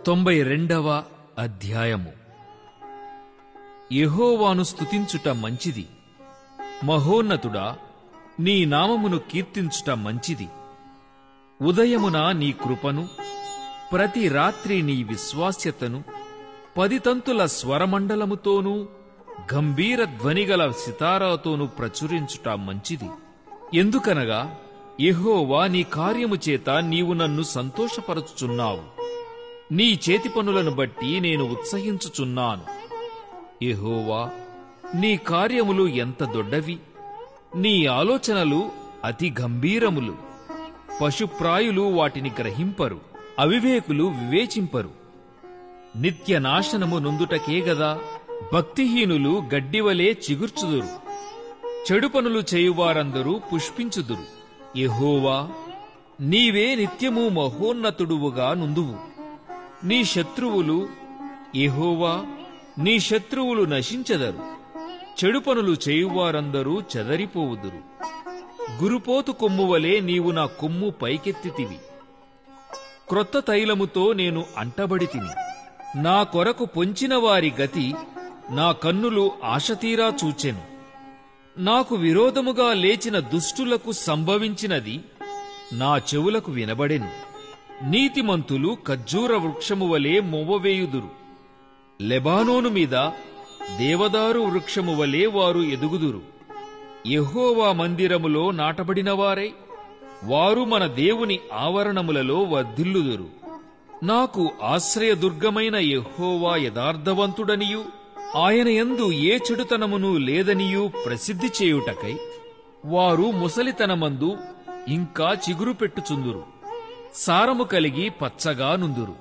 92వ అధ్యాయము. యెహోవాను స్తుతించుట మంచిది, మహోన్నతుడా, నీ నామమును కీర్తించుట మంచిది. ఉదయమున నీ కృపను, ప్రతి రాత్రి నీ విశ్వాస్యతను 10 తంతుల స్వరమండలముతోనూ గంభీర ధ్వనిగల సితారాతోనూ ప్రచురించుట మంచిది. ఎందుకనగా యెహోవా నీ కార్యము చేత నీవు నన్ను సంతోషపరచుచున్నావు. నీ చేతి పనులను బట్టి నేను ఉత్సహించుచున్నాను. యెహోవా, నీ కార్యములు ఎంత దొడ్డవి! నీ ఆలోచనలు అతి గంభీరములు. పశుప్రాయులు వాటిని గ్రహింపరు, అవివేకులు వివేచింపరు. నిత్య నాశనము నొందుటకే గదా భక్తిహీనులు గడ్డివలే చిగుర్చుదురు. చెడు పనులు చేయువారందరూ పుష్పించుదురు. యెహోవా, నీవే నిత్యము మహోన్నతుడువుగా నుందువు. నీ శత్రువులు, యెహోవా, నీ శత్రువులు నశించెదరు. చెడు పనులు చేయువారందరూ చెదరిపోవుదురు. గురుపోతు కొమ్మువలే నీవు నా కొమ్ము పైకెత్తితివి. క్రొత్త తైలముతో నేను అంటబడితిని. నా కొరకు పొంచిన వారి గతి నా కన్నులు ఆశతీరా చూచెను. నాకు విరోధముగా లేచిన దుష్టులకు సంభవించినది నా చెవులకు వినబడెను. నీతిమంతులు ఖర్జూర వృక్షము వలె మొవ్వవేయుదురు. లెబానోను మీద దేవదారు వృక్షము వలె వారు ఎదుగుదురు. యెహోవా మందిరములో నాటబడినవారై వారు మన దేవుని ఆవరణములలో వర్ధిల్లుదురు. నాకు ఆశ్రయదుర్గమైన యెహోవా యథార్థవంతుడనియు ఆయన యందు ఏ చెడుతనమును లేదనియూ ప్రసిద్ధి చేయుటకై వారు ముసలితనమందు ఇంకా చిగురు పెట్టుచుందురు. సారము కలిగి పచ్చగా నుందురు.